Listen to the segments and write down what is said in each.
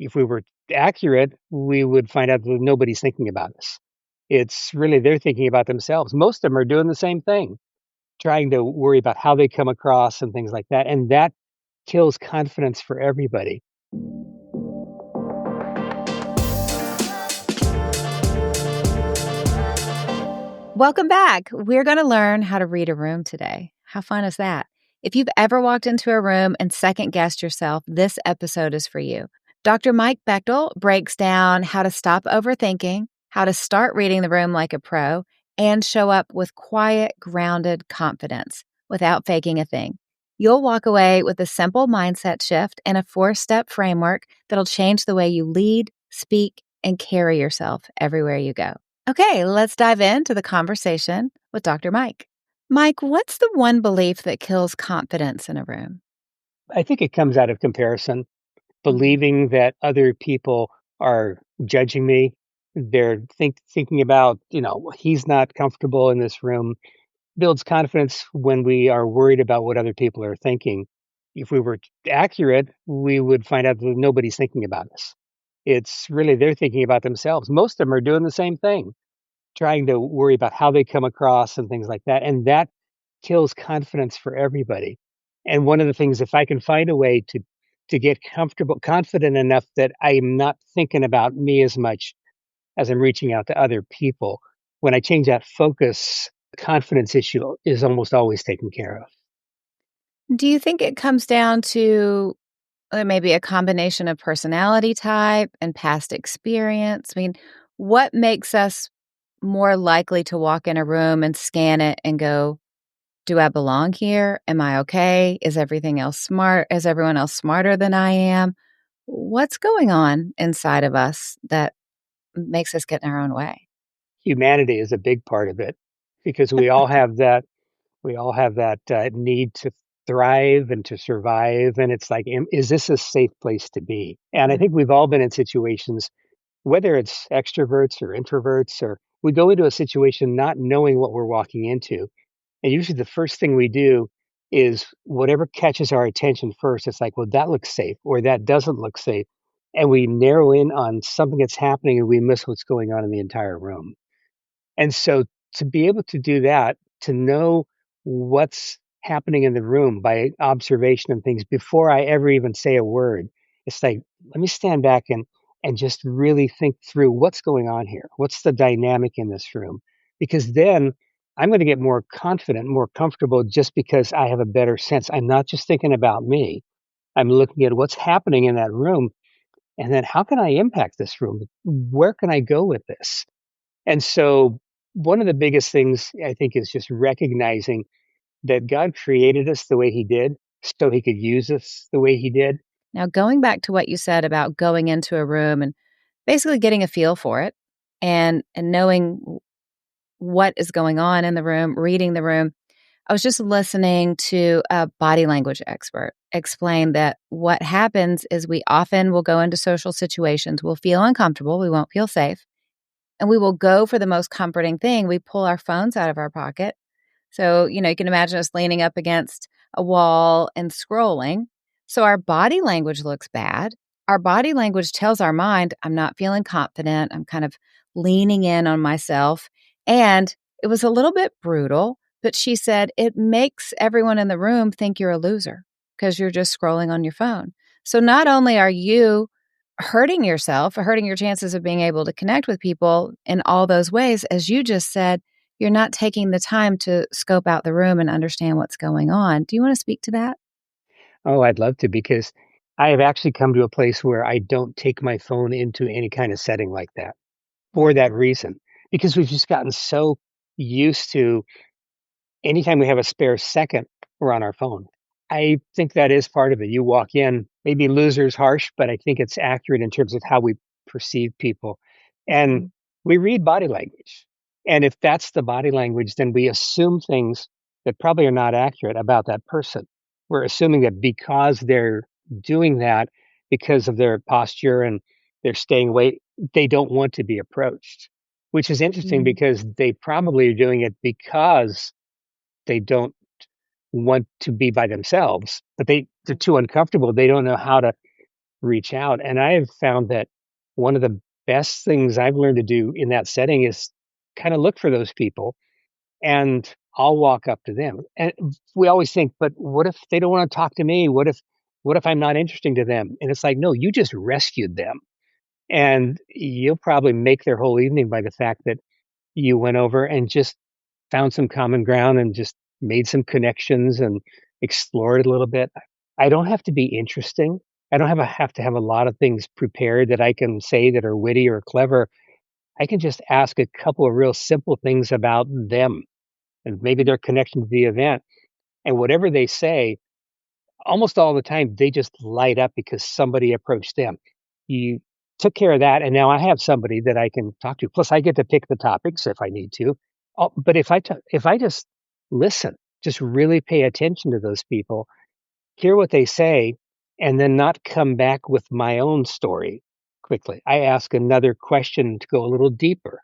If we were accurate, we would find out that nobody's thinking about us. It's really they're thinking about themselves. Most of them are doing the same thing, trying to worry about how they come across and things like that. And that kills confidence for everybody. Welcome back. We're going to learn how to read a room today. How fun is that? If you've ever walked into a room and second guessed yourself, this episode is for you. Dr. Mike Bechtle breaks down how to stop overthinking, how to start reading the room like a pro, and show up with quiet, grounded confidence without faking a thing. You'll walk away with a simple mindset shift and a 4-step framework that'll change the way you lead, speak, and carry yourself everywhere you go. Okay, let's dive into the conversation with Dr. Mike. Mike, what's the one belief that kills confidence in a room? I think it comes out of comparison, Mhm. believing that other people are judging me. They're thinking about, he's not comfortable in this room. Builds confidence when we are worried about what other people are thinking. If we were accurate, we would find out that nobody's thinking about us. It's really they're thinking about themselves. Most of them are doing the same thing, trying to worry about how they come across and things like that. And that kills confidence for everybody. And one of the things, if I can find a way to get confident enough that I'm not thinking about me as much as I'm reaching out to other people, when I change that focus, the confidence issue is almost always taken care of. Do you think it comes down to maybe a combination of personality type and past experience? I mean, what makes us more likely to walk in a room and scan it and go, do I belong here? Am I okay? Is everything else smart? Is everyone else smarter than I am? What's going on inside of us that makes us get in our own way? Humanity is a big part of it because we all have that need to thrive and to survive. And it's like, is this a safe place to be? And I think we've all been in situations, whether it's extroverts or introverts, or we go into a situation not knowing what we're walking into. And usually the first thing we do is whatever catches our attention first. It's like, well, that looks safe or that doesn't look safe. And we narrow in on something that's happening and we miss what's going on in the entire room. And so to be able to do that, to know what's happening in the room by observation and things before I ever even say a word, it's like, let me stand back and just really think through what's going on here. What's the dynamic in this room? Because then I'm going to get more confident, more comfortable just because I have a better sense. I'm not just thinking about me. I'm looking at what's happening in that room and then how can I impact this room? Where can I go with this? And so one of the biggest things I think is just recognizing that God created us the way he did so he could use us the way he did. Now, going back to what you said about going into a room and basically getting a feel for it and knowing what is going on in the room, reading the room. I was just listening to a body language expert explain that what happens is we often will go into social situations, we'll feel uncomfortable, we won't feel safe, and we will go for the most comforting thing. We pull our phones out of our pocket. So, you can imagine us leaning up against a wall and scrolling. So our body language looks bad. Our body language tells our mind, I'm not feeling confident. I'm kind of leaning in on myself. And it was a little bit brutal, but she said it makes everyone in the room think you're a loser because you're just scrolling on your phone. So not only are you hurting yourself, hurting your chances of being able to connect with people in all those ways, as you just said, you're not taking the time to scope out the room and understand what's going on. Do you want to speak to that? Oh, I'd love to because I have actually come to a place where I don't take my phone into any kind of setting like that for that reason. Because we've just gotten so used to anytime we have a spare second, we're on our phone. I think that is part of it. You walk in, maybe loser's harsh, but I think it's accurate in terms of how we perceive people. And Mhm. we read body language. And if that's the body language, then we assume things that probably are not accurate about that person. We're assuming that because they're doing that, because of their posture and they're staying away, they don't want to be approached, which is interesting Mm. because they probably are doing it because they don't want to be by themselves, but they're too uncomfortable. They don't know how to reach out. And I have found that one of the best things I've learned to do in that setting is kind of look for those people and I'll walk up to them. And we always think, but what if they don't want to talk to me? What if I'm not interesting to them? And it's like, no, you just rescued them. And you'll probably make their whole evening by the fact that you went over and just found some common ground and just made some connections and explored a little bit. I don't have to be interesting. I don't have to have a lot of things prepared that I can say that are witty or clever. I can just ask a couple of real simple things about them and maybe their connection to the event. And whatever they say, almost all the time, they just light up because somebody approached them. You took care of that, and now I have somebody that I can talk to. Plus, I get to pick the topics if I need to. But if I just listen, just really pay attention to those people, hear what they say, and then not come back with my own story quickly. I ask another question to go a little deeper.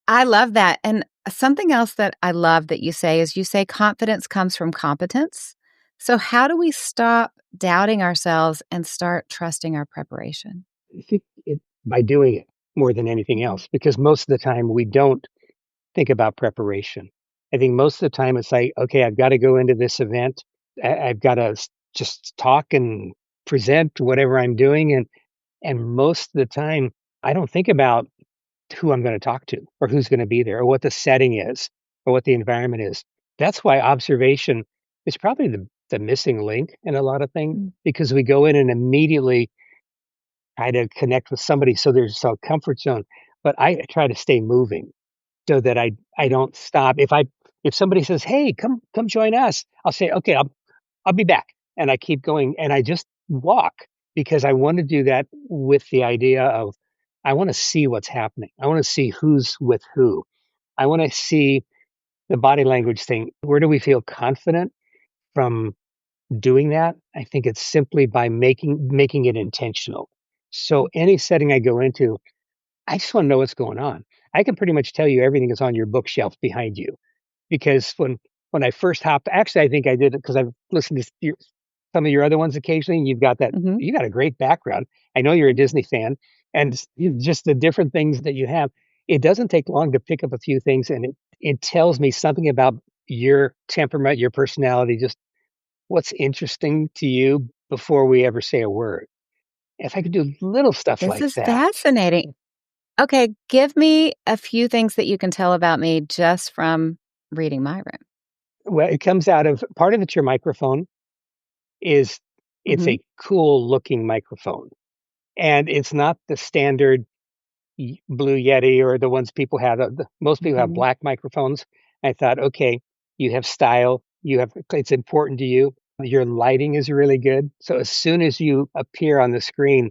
I love that. And something else that I love that you say confidence comes from competence. So, how do we stop doubting ourselves and start trusting our preparation? I think by doing it more than anything Mhm. else, because most of the time we don't think about preparation. I think most of the time it's like, okay, I've got to go into this event. I've got to just talk and present whatever I'm doing, and most of the time I don't think about who I'm going to talk to or who's going to be there or what the setting is or what the environment is. That's why observation is probably the missing link in a lot of things Mm. because we go in and immediately try to connect with somebody so there's a comfort zone. But I try to stay moving so that I don't stop. If somebody says, "Hey, come join us," I'll say, "Okay, I'll be back," and I keep going, and I just walk because I want to do that with the idea of I want to see what's happening. I want to see who's with who. I want to see the body language thing. Where do we feel confident from doing that? I think it's simply by making it intentional. So any setting I go into, I just want to know what's going on. I can pretty much tell you everything that's on your bookshelf behind you because when I first hopped, actually, I think I did it because I've listened to some of your other ones occasionally. And Mhm. you got a great background. I know you're a Disney fan, and just the different things that you have. It doesn't take long to pick up a few things, and it tells me something about your temperament, your personality, just what's interesting to you before we ever say a word. If I could do little stuff This like is that, fascinating. Okay, give me a few things that you can tell about me just from reading my room. well, it comes out of part of it's your microphone is it's Mhm. a cool looking microphone. And it's not the standard Blue Yeti or the ones people have. Most people have Mhm. black microphones. I thought, okay, you have style. It's important to you. Your lighting is really good. So as soon as you appear on the screen,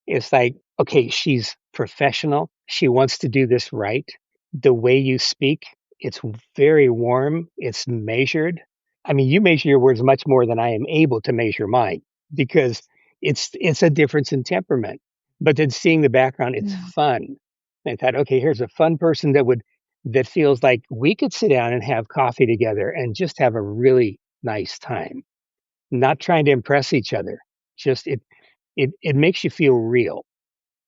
it's like, okay, she's professional. She wants to do this right. The way you speak, it's very warm. It's measured. I mean, you measure your words much more than I am able to measure mine because it's a difference in temperament. But then seeing the background, it's Yeah. fun. I thought, okay, here's a fun person that feels like we could sit down and have coffee together and just have a really nice time. Not trying to impress each other. Just it makes you feel real.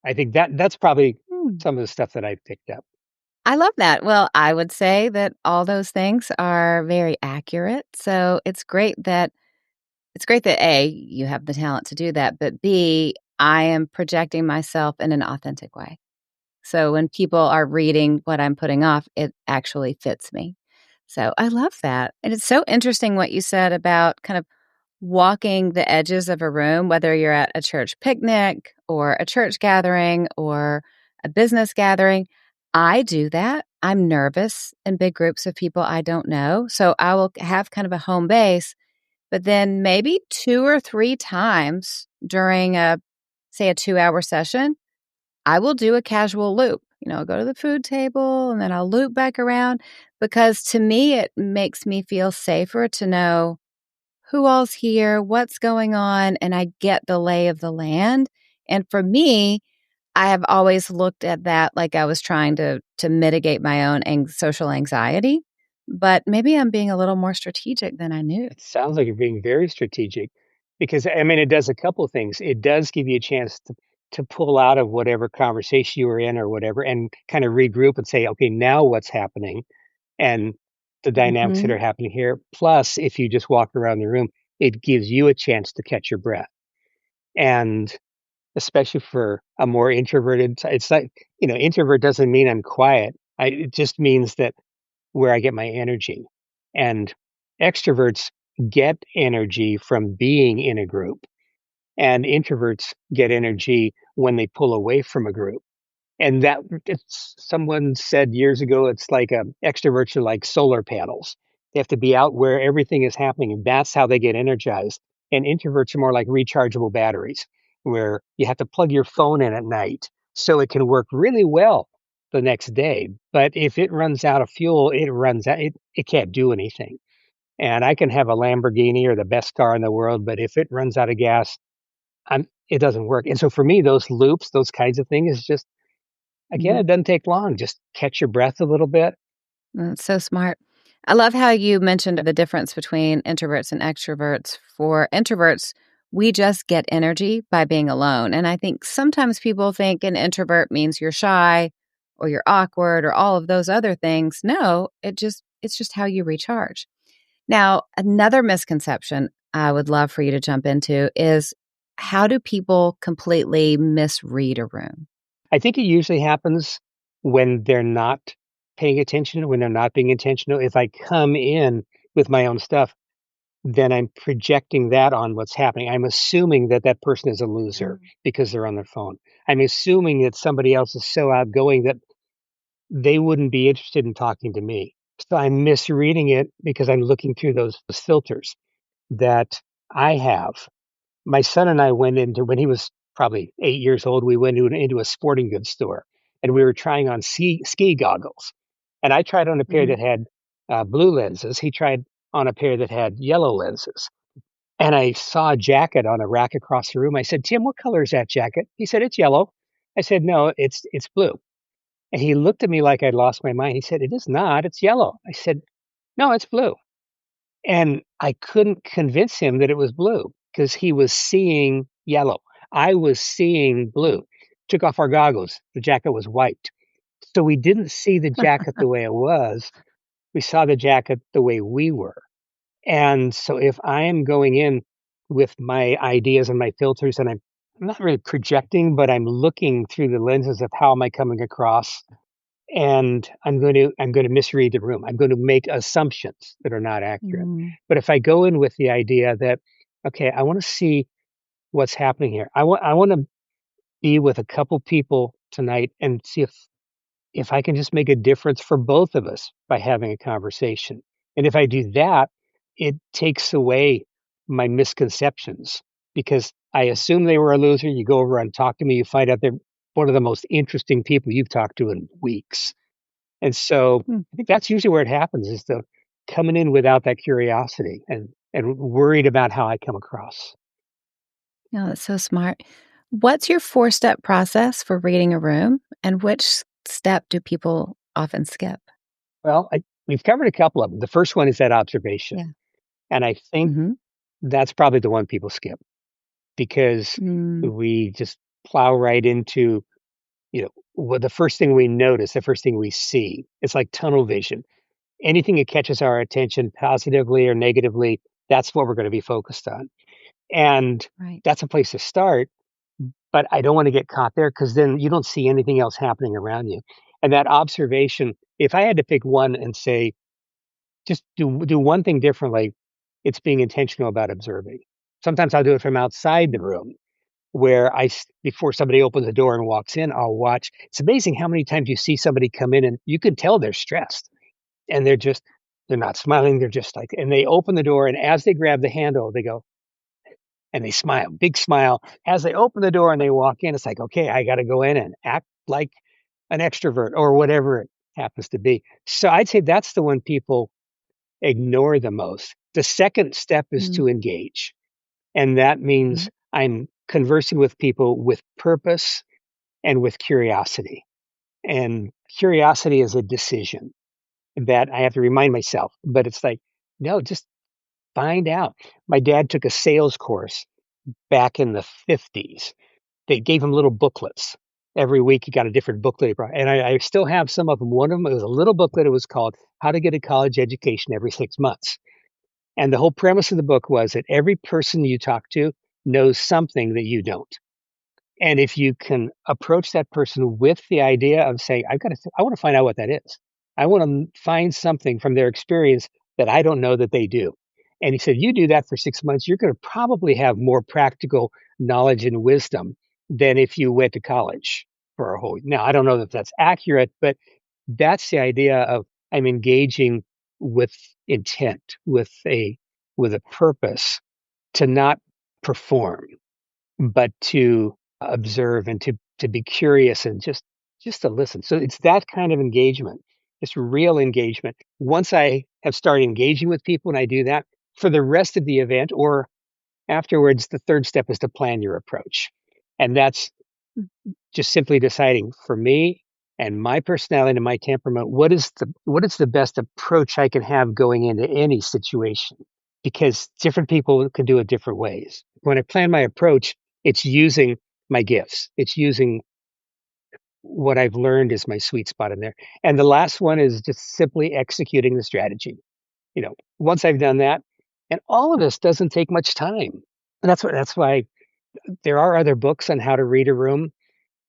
I think that's probably Mm. some of the stuff that I've picked up. I love that. Well, I would say that all those things are very accurate. So it's great that A, you have the talent to do that, but B, I am projecting myself in an authentic way. So when people are reading what I'm putting off, it actually fits me. So I love that. And it's so interesting what you said about kind of walking the edges of a room, whether you're at a church picnic or a church gathering or a business gathering. I do that. I'm nervous in big groups of people I don't know. So I will have kind of a home base, but then maybe 2 or 3 times during say a 2 hour session, I will do a casual loop. I'll go to the food table and then I'll loop back around because to me, it makes me feel safer to know who all's here, what's going on, and I get the lay of the land. And for me, I have always looked at that like I was trying to mitigate my own social anxiety, but maybe I'm being a little more strategic than I knew. It sounds like you're being very strategic. because I mean, it does a couple things. It does give you a chance to pull out of whatever conversation you were in or whatever, and kind of regroup and say, okay, now what's happening, and the dynamics that Mhm. are happening here. Plus, if you just walk around the room, it gives you a chance to catch your breath, and especially for a more introverted, it's like, introvert doesn't mean I'm quiet. It just means that where I get my energy. And extroverts get energy from being in a group, and introverts get energy when they pull away from a group. And that it's someone said years ago, it's like extroverts are like solar panels. They have to be out where everything is happening, and that's how they get energized. And introverts are more like rechargeable batteries, where you have to plug your phone in at night so it can work really well the next day. But if it runs out of fuel, it runs out. It can't do anything. And I can have a Lamborghini or the best car in the world, but if it runs out of gas, it doesn't work. And so for me, those loops, those kinds of things, is just, again, it Mhm. doesn't take long. Just catch your breath a little bit. That's so smart. I love how you mentioned the difference between introverts and extroverts. For introverts, we just get energy by being alone. And I think sometimes people think an introvert means you're shy or you're awkward or all of those other things. No, it's just how you recharge. Now, another misconception I would love for you to jump into is how do people completely misread a room? I think it usually happens when they're not paying attention, when they're not being intentional. If I come in with my own stuff, then I'm projecting that on what's happening. I'm assuming that that person is a loser Mm. because they're on their phone. I'm assuming that somebody else is so outgoing that they wouldn't be interested in talking to me. So I'm misreading it because I'm looking through those filters that I have. My son and I went into, when he was probably 8 years old, we went into a sporting goods store, and we were trying on ski goggles. And I tried on a pair Mhm. that had blue lenses. He tried on a pair that had yellow lenses. And I saw a jacket on a rack across the room. I said, Tim, what color is that jacket? He said, it's yellow. I said, no, it's blue. And he looked at me like I'd lost my mind. He said, it is not, it's yellow. I said, no, it's blue. And I couldn't convince him that it was blue because he was seeing yellow. I was seeing blue. Took off our goggles. The jacket was white. So we didn't see the jacket the way it was. We saw the jacket the way we were. And so if I am going in with my ideas and my filters, and I'm not really projecting, but I'm looking through the lenses of how am I coming across, and I'm going to misread the room. I'm going to make assumptions that are not accurate. Mm. But if I go in with the idea that, okay, I want to see what's happening here. I want to be with a couple people tonight and see if I can just make a difference for both of us by having a conversation. And if I do that, it takes away my misconceptions, because I assume they were a loser. You go over and talk to me, you find out they're one of the most interesting people you've talked to in weeks. And so Hmm. I think that's usually where it happens, is the coming in without that curiosity and worried about how I come across. No, that's so smart. What's your four-step process for reading a room, and which step do people often skip? Well, we've covered a couple of them. The first one is that observation. Yeah. And I think Mhm. that's probably the one people skip, because Mm. we just plow right into, the first thing we notice, the first thing we see. It's like tunnel vision. Anything that catches our attention positively or negatively, that's what we're going to be focused on. And Right. that's a place to start. But I don't want to get caught there, because then you don't see anything else happening around you. And that observation, if I had to pick one and say, just do one thing differently, it's being intentional about observing. Sometimes I'll do it from outside the room, where before somebody opens the door and walks in, I'll watch. It's amazing how many times you see somebody come in and you can tell they're stressed, and they're not smiling. They're just like, and they open the door, and as they grab the handle, they go, and they smile, big smile. As they open the door and they walk in, it's like, okay, I got to go in and act like an extrovert or whatever it happens to be. So I'd say that's the one people ignore the most. The second step is Mm. to engage. And that means Mhm. I'm conversing with people with purpose and with curiosity. And curiosity is a decision that I have to remind myself. But it's like, no, just find out. My dad took a sales course back in the 50s. They gave him little booklets. Every week he got a different booklet. And I still have some of them. One of them, it was a little booklet. It was called How to Get a College Education Every 6 Months. And the whole premise of the book was that every person you talk to knows something that you don't. And if you can approach that person with the idea of saying, I want to find out what that is. I want to find something from their experience that I don't know that they do. And he said, you do that for 6 months, you're going to probably have more practical knowledge and wisdom than if you went to college for a whole. Now, I don't know that that's accurate, but that's the idea of I'm engaging with intent, with a purpose to not perform but to observe and to be curious and just to listen. So it's that kind of engagement. It's real engagement. Once I have started engaging with people and I do that for the rest of the event or afterwards, the third step is to plan your approach. And that's just simply deciding for me and my personality and my temperament, what is the best approach I can have going into any situation? Because different people can do it different ways. When I plan my approach, it's using my gifts. It's using what I've learned is my sweet spot in there. And the last one is just simply executing the strategy. Once I've done that, and all of this doesn't take much time. And that's why there are other books on how to read a room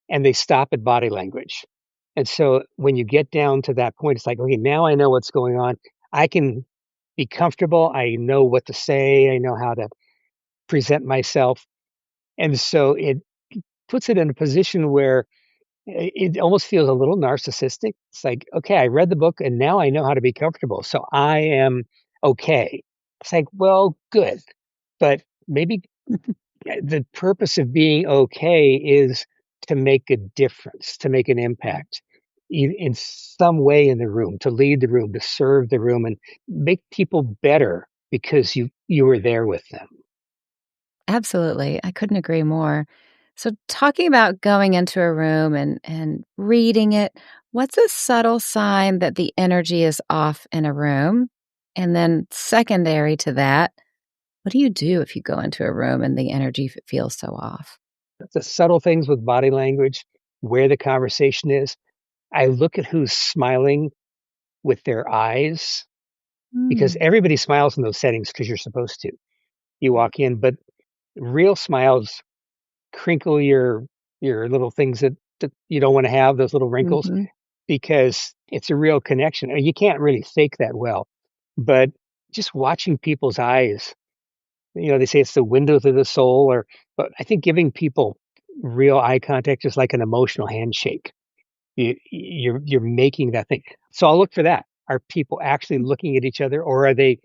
and they stop at body language. And so when you get down to that point, it's like, okay, now I know what's going on. I can be comfortable. I know what to say. I know how to present myself. And so it puts it in a position where it almost feels a little narcissistic. It's like, okay, I read the book and now I know how to be comfortable. So I am okay. It's like, well, good. But maybe the purpose of being okay is to make a difference, to make an impact in some way in the room, to lead the room, to serve the room, and make people better because you were there with them. Absolutely. I couldn't agree more. So, talking about going into a room and reading it, what's a subtle sign that the energy is off in a room? And then, secondary to that, what do you do if you go into a room and the energy feels so off? The subtle things with body language, where the conversation is. I look at who's smiling with their eyes because Mm. everybody smiles in those settings because you're supposed to. You walk in, but real smiles crinkle your little things that you don't want to have, those little wrinkles, Mhm. because it's a real connection. You can't really fake that well, but just watching people's eyes, they say it's the window to the soul, but I think giving people real eye contact is like an emotional handshake. You're making that thing. So I'll look for that. Are people actually looking at each other, or are they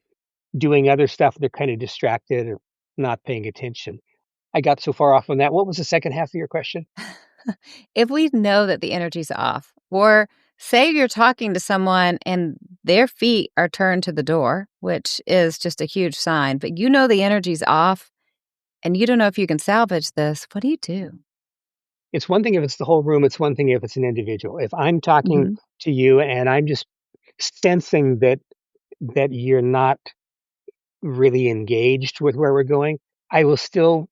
doing other stuff? They're kind of distracted or not paying attention. I got so far off on that. What was the second half of your question? If we know that the energy's off, or say you're talking to someone and their feet are turned to the door, which is just a huge sign, but you know the energy's off and you don't know if you can salvage this, what do you do? It's one thing if it's the whole room. It's one thing if it's an individual. If I'm talking Mhm. to you and I'm just sensing that you're not really engaged with where we're going, I will still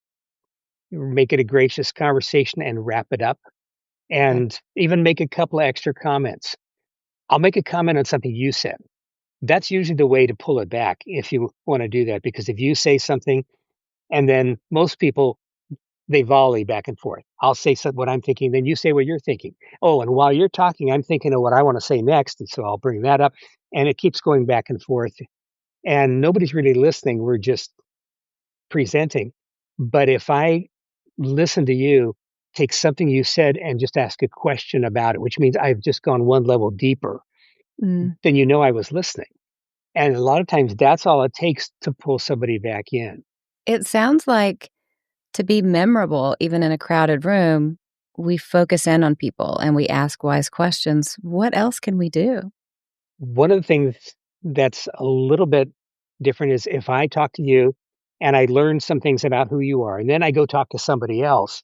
make it a gracious conversation and wrap it up Okay. and even make a couple of extra comments. I'll make a comment on something you said. That's usually the way to pull it back if you want to do that, because if you say something and then most people they volley back and forth. I'll say what I'm thinking, then you say what you're thinking. Oh, and while you're talking, I'm thinking of what I want to say next, and so I'll bring that up, and it keeps going back and forth, and nobody's really listening. We're just presenting. But if I listen to you, take something you said and just ask a question about it, which means I've just gone one level deeper, Mm. then you know I was listening. And a lot of times that's all it takes to pull somebody back in. It sounds like to be memorable, even in a crowded room, we focus in on people and we ask wise questions. What else can we do? One of the things that's a little bit different is if I talk to you and I learn some things about who you are, and then I go talk to somebody else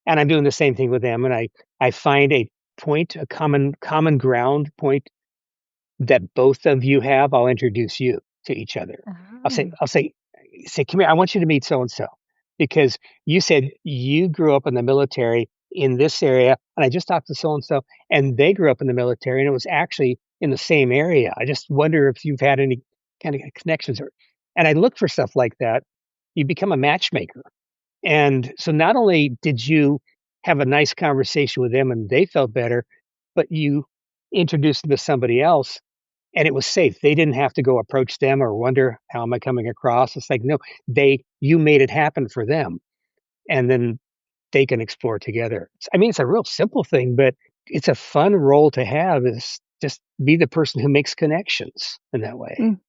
and I'm doing the same thing with them, and I find a point, a common ground point that both of you have, I'll introduce you. to each other. I'll say, Oh. I'll say, say, come here. I want you to meet so and so because you said you grew up in the military in this area, and I just talked to so and so, and they grew up in the military, and it was actually in the same area. I just wonder if you've had any kind of connections, or and I look for stuff like that. You become a matchmaker, and so not only did you have a nice conversation with them and they felt better, but you introduced them to somebody else and it was safe. They didn't have to go approach them or wonder how am I coming across. It's like no, you made it happen for them, and then they can explore together. I mean, it's a real simple thing, but it's a fun role to have. Is just be the person who makes connections in that way. Mm,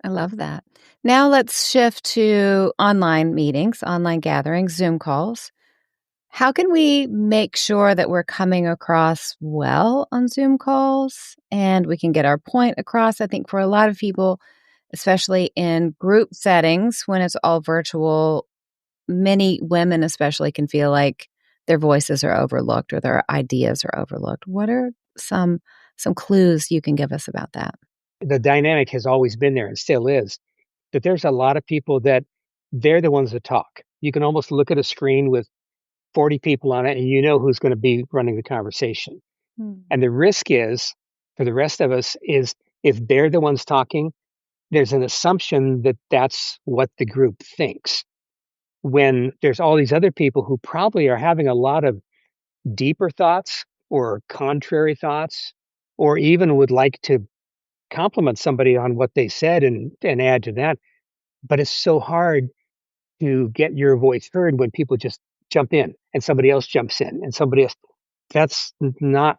I love that. Now let's shift to online meetings, online gatherings, Zoom calls. How can we make sure that we're coming across well on Zoom calls and we can get our point across? I think for a lot of people, especially in group settings when it's all virtual, many women especially can feel like their voices are overlooked or their ideas are overlooked. What are some clues you can give us about that? The dynamic has always been there and still is that there's a lot of people that they're the ones that talk. You can almost look at a screen with 40 people on it and you know who's going to be running the conversation. Hmm. And the risk is for the rest of us is if they're the ones talking, there's an assumption that that's what the group thinks. When there's all these other people who probably are having a lot of deeper thoughts or contrary thoughts, or even would like to compliment somebody on what they said and add to that. But it's so hard to get your voice heard when people just jump in and somebody else jumps in and somebody else. That's not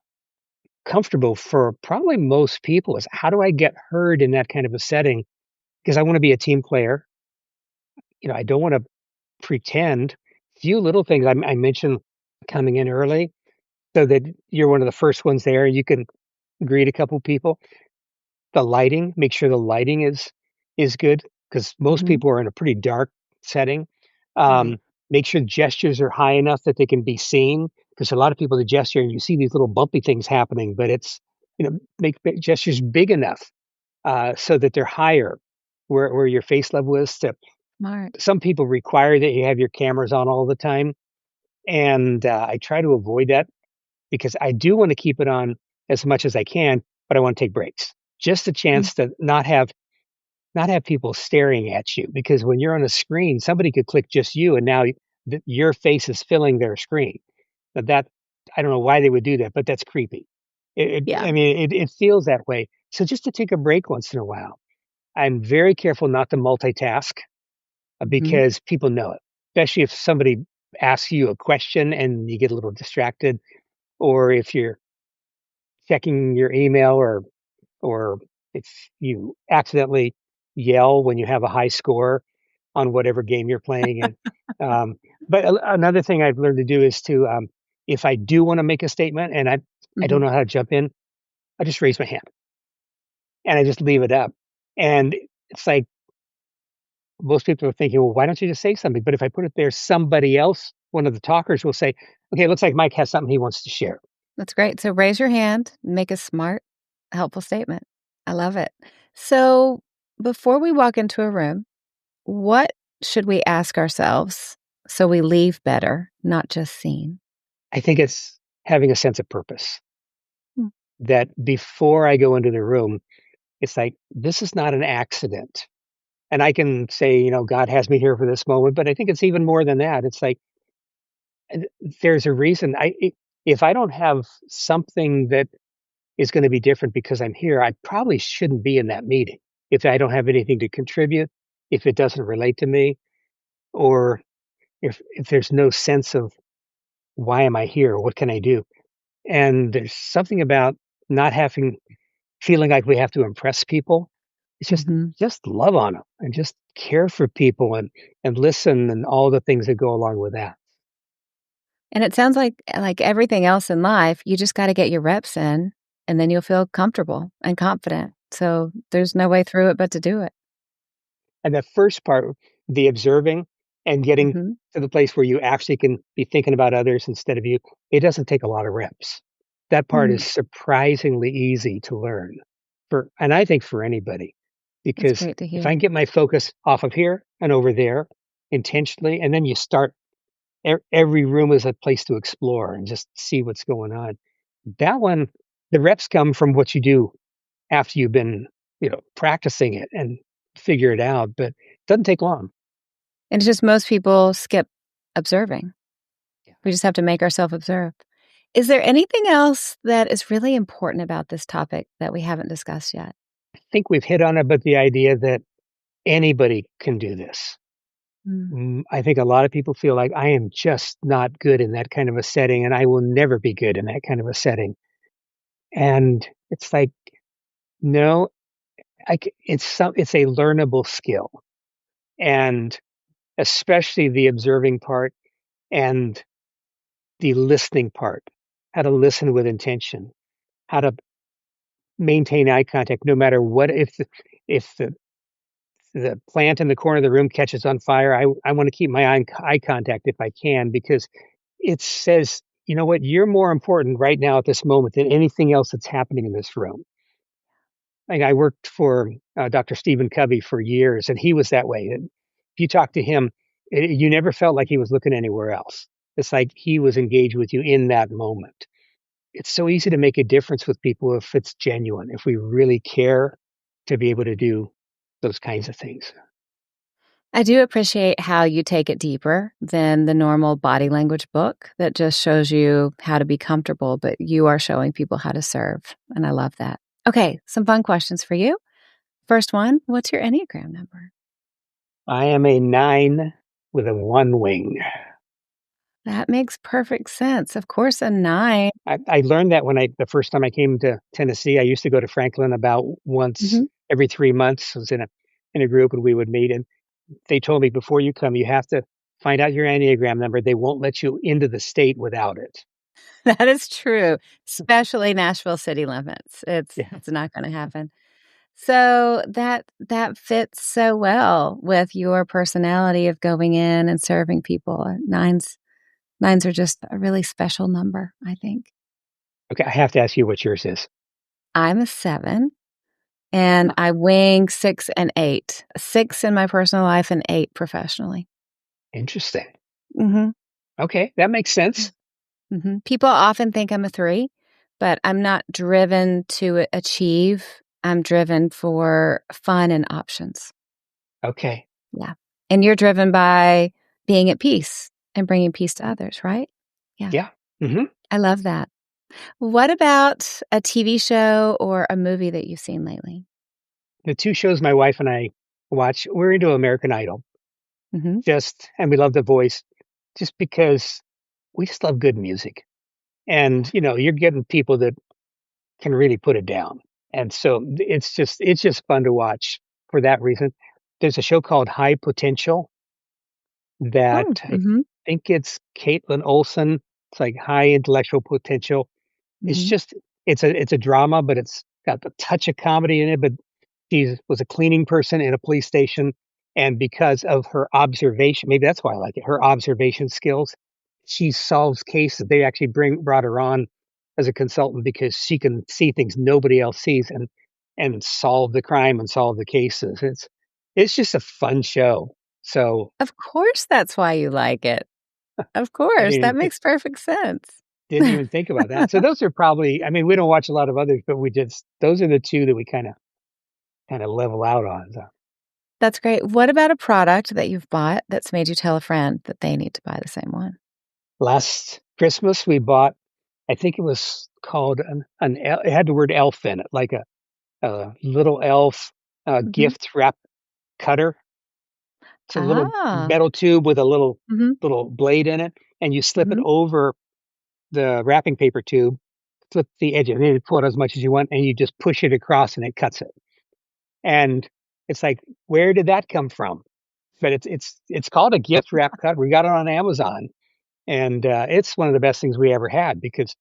comfortable for probably most people. Is how do I get heard in that kind of a setting? Because I want to be a team player. I don't want to pretend. Few little things I mentioned coming in early so that you're one of the first ones there. You can greet a couple people. The lighting, make sure the lighting is good because most Hmm. people are in a pretty dark setting. Right. Um, Make sure gestures are high enough that they can be seen because a lot of people that gesture and you see these little bumpy things happening, but it's make gestures big enough so that they're higher where your face level is. To Smart. some people require that you have your cameras on all the time, and I try to avoid that because I do want to keep it on as much as I can, but I want to take breaks. Just a Mm. chance to not have people staring at you because when you're on a screen, somebody could click just you, and now your face is filling their screen. But that I don't know why they would do that, but that's creepy. Yeah. I mean, it feels that way. So just to take a break once in a while. I'm very careful not to multitask Hmm. because people know it, especially if somebody asks you a question and you get a little distracted, or if you're checking your email, or if you accidentally yell when you have a high score on whatever game you're playing. And but another thing I've learned to do is to if I do want to make a statement and I Hmm. don't know how to jump in, I just raise my hand and I just leave it up. And it's like most people are thinking, well, why don't you just say something? But if I put it there, somebody else, one of the talkers, will say, okay, it looks like Mike has something he wants to share. That's great. So raise your hand, make a smart, helpful statement. I love it. So before we walk into a room, what should we ask ourselves so we leave better, not just seen? I think it's having a sense of purpose Mm. that before I go into the room, it's like, this is not an accident. And I can say, God has me here for this moment, but I think it's even more than that. It's like, uh, there's a reason. If I don't have something that is going to be different because I'm here, I probably shouldn't be in that meeting. If I don't have anything to contribute, if it doesn't relate to me, or if there's no sense of why am I here? What can I do? And there's something about not having feeling like we have to impress people. It's Mhm. just love on them and just care for people and listen and all the things that go along with that. And it sounds like everything else in life, you just gotta get your reps in, and then you'll feel comfortable and confident. So, there's no way through it but to do it. And the first part, the observing and getting Mhm. to the place where you actually can be thinking about others instead of you, it doesn't take a lot of reps. That part is Mm. surprisingly easy to learn and I think for anybody. That's because great to if I can hear. get my focus off of here and over there intentionally, and then you start every room is a place to explore and just see what's going on. That one, the reps come from what you do after you've been, practicing it and figure it out, but it doesn't take long. And it's just most people skip observing. Yeah. We just have to make ourselves observe. Is there anything else that is really important about this topic that we haven't discussed yet? I think we've hit on it, but the idea that anybody can do this. Mm. I think a lot of people feel like I am just not good in that kind of a setting, and I will never be good in that kind of a setting. And it's like, no, it's a learnable skill, and especially the observing part and the listening part, how to listen with intention, how to maintain eye contact no matter what. If the plant in the corner of the room catches on fire, I want to keep my eye contact if I can, because it says, you know what, you're more important right now at this moment than anything else that's happening in this room. Like, I worked for Dr. Stephen Covey for years, and he was that way. And if you talk to him, you never felt like he was looking anywhere else. It's like he was engaged with you in that moment. It's so easy to make a difference with people if it's genuine, if we really care to be able to do those kinds of things. I do appreciate how you take it deeper than the normal body language book that just shows you how to be comfortable, but you are showing people how to serve. And I love that. Okay, some fun questions for you. First one, what's your Enneagram number? I am a 9 with a 1 wing. That makes perfect sense. Of course, a 9. I learned that when the first time I came to Tennessee. I used to go to Franklin about once Mhm. every 3 months. I was in a group, and we would meet, and they told me, "Before you come, you have to find out your Enneagram number. They won't let you into the state without it." That is true, especially Nashville city limits. It's Yeah. it's not gonna happen. So that fits so well with your personality of going in and serving people. Nines are just a really special number, I think. Okay, I have to ask you what yours is. I'm a 7, and Huh, I wing 6 and 8. 6 in my personal life and 8 professionally. interesting. Mhm. Okay, that makes sense. Mhm. People often think I'm a 3, but I'm not driven to achieve. I'm driven for fun and options. Okay. Yeah. And you're driven by being at peace and bringing peace to others, right? Yeah. Yeah. Mhm. I love that. What about a TV show or a movie that you've seen lately? The 2 shows my wife and I watch, we're into American Idol, Mhm. and we love The Voice just because we just love good music. And, you're getting people that can really put it down. And so it's just fun to watch for that reason. There's a show called High Potential that Oh, I mhm, think it's Caitlin Olsen. It's like high intellectual potential. It's mhm. just it's a drama, but it's got the touch of comedy in it. But she was a cleaning person in a police station, and because of her observation, maybe that's why I like it. Her observation skills, she solves cases. They actually brought her on as a consultant because she can see things nobody else sees, and solve the crime and solve the cases. It's just a fun show. So Of course that's why you like it. Of I course, didn't that even think makes perfect sense. didn't even think about that. So those are probably, I mean, we don't watch a lot of others, but those are the 2 that we kinda level out on, so. That's great. What about a product that you've bought that's made you tell a friend that they need to buy the same one? Last Christmas, we bought, I think it was called an el it had the word elf in it, like a little elf, Mhm. gift wrap cutter. It's a little Ah. metal tube with a little Mhm, little blade in it, and you slip it mhm. over the wrapping paper tube, flip the edge, and then you pull it as much as you want, and you just push it across, and it cuts it. And it's like, where did that come from? But it's called a gift wrap cutter. We got it on Amazon, and, it's one of the best things we ever had because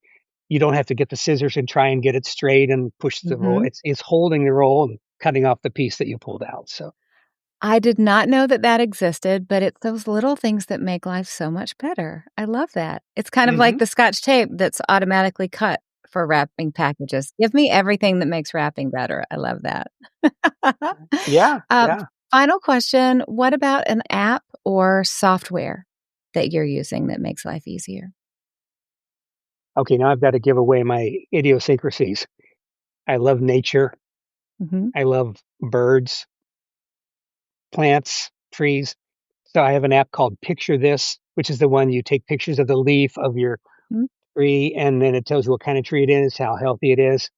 you don't have to get the scissors and try and get it straight and push the roll. Mhm. It's holding the roll and cutting off the piece that you pulled out, so. I did not know that that existed, but it's those little things that make life so much better. I love that. It's kind of like Mhm. the Scotch tape that's automatically cut for wrapping packages. Give me everything that makes wrapping better. I love that. Yeah, Uh, yeah. Final question. What about an app or software that you're using that makes life easier? Okay, now I've got to give away my idiosyncrasies. I love nature. Mhm. I love birds, plants, trees. So I have an app called Picture This, which is the one you take pictures of the leaf of your Mm, tree, and then it tells you what kind of tree it is, how healthy it is.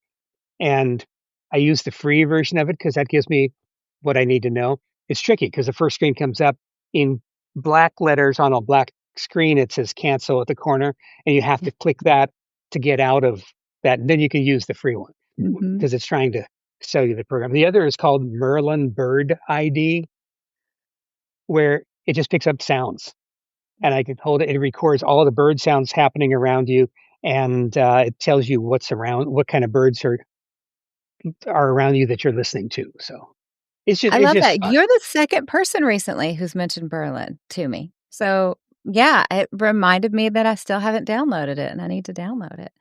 And I use the free version of it because that gives me what I need to know. It's tricky because the first screen comes up in black letters on a black screen. It says cancel at the corner, and you have to click that to get out of that. And then you can use the free one mhm. because it's trying to sell you the program. The other is called Merlin Bird ID, where it just picks up sounds, and I can hold it. It records all the bird sounds happening around you, and it tells you what's around, what kind of birds are around you that you're listening to. So I it's love just that. fun. You're the second person recently who's mentioned Berlin to me. So, yeah, it reminded me that I still haven't downloaded it and I need to download it.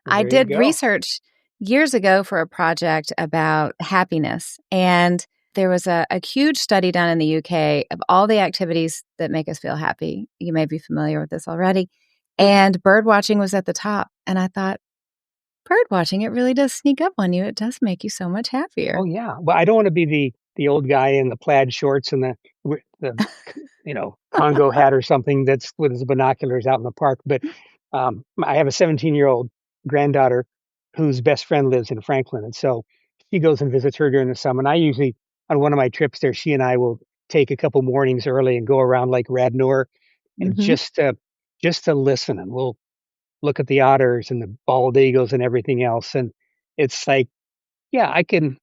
Well, I there you did go. research years ago for a project about happiness, and there was a huge study done in the UK of all the activities that make us feel happy. You may be familiar with this already. And bird watching was at the top. And I thought, bird watching, it really does sneak up on you. It does make you so much Oh happier. yeah. Well, I don't want to be the old guy in the plaid shorts and the Congo hat or something that's with his binoculars out in the park. But I have a 17-year-old granddaughter whose best friend lives in Franklin, and so she goes and visits her during the summer. And I usually, on one of my trips there, she and I will take a couple mornings early and go around Lake Radnor and Hmm. just to listen, and we'll look at the otters and the bald eagles and everything else. And it's like, yeah, I can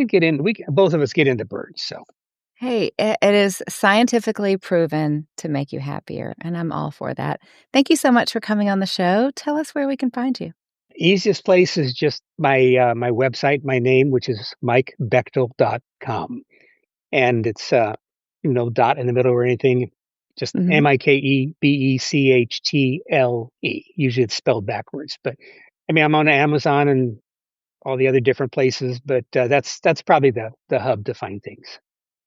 get in. Both of us get into birds. So Hey, it is scientifically proven to make you happier, and I'm all for that. Thank you so much for coming on the show. Tell us where we can find you. easiest place is just my website, my name, which is mikebechtel.com. And it's no dot in the middle or anything. Just Mhm. Mikebechtle. Usually it's spelled backwards, but I mean I'm on Amazon and all the other different places, but that's probably the hub to find things.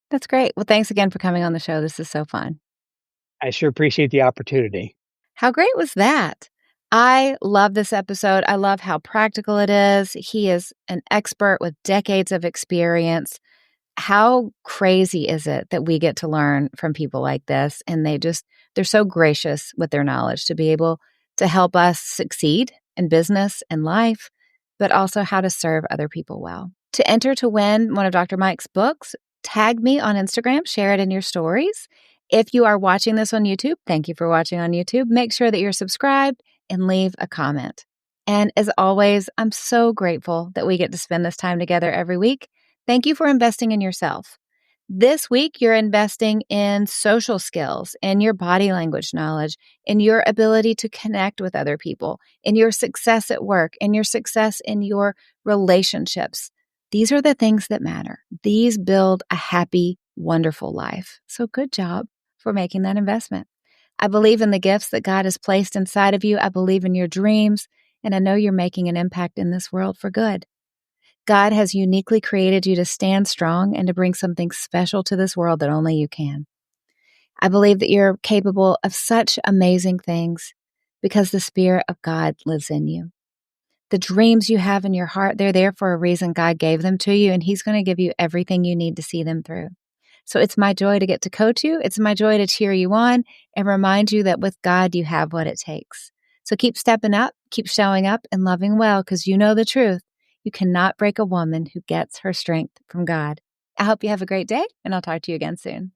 That's great. Well, thanks again for coming on the show. This is so fun. I sure appreciate the opportunity. How great was that? I love this episode. I love how practical it is. He is an expert with decades of experience. How crazy is it that we get to learn from people like this? And they're so gracious with their knowledge to be able to help us succeed in business and life, but also how to serve other people well. To enter to win one of Dr. Mike's books, tag me on Instagram, share it in your stories. If you are watching this on YouTube, thank you for watching on YouTube. Make sure that you're subscribed and leave a comment. And as always, I'm so grateful that we get to spend this time together every week. Thank you for investing in yourself. This week, you're investing in social skills, in your body language knowledge, in your ability to connect with other people, in your success at work, in your success in your relationships. These are the things that matter. These build a happy, wonderful life. So good job for making that investment. I believe in the gifts that God has placed inside of you. I believe in your dreams, and I know you're making an impact in this world for good. God has uniquely created you to stand strong and to bring something special to this world that only you can. I believe that you're capable of such amazing things because the Spirit of God lives in you. The dreams you have in your heart, they're there for a reason. God gave them to you, and He's going to give you everything you need to see them through. So it's my joy to get to coach you. It's my joy to cheer you on and remind you that with God, you have what it takes. So keep stepping up, keep showing up, and loving well because you know the truth. You cannot break a woman who gets her strength from God. I hope you have a great day, and I'll talk to you again soon.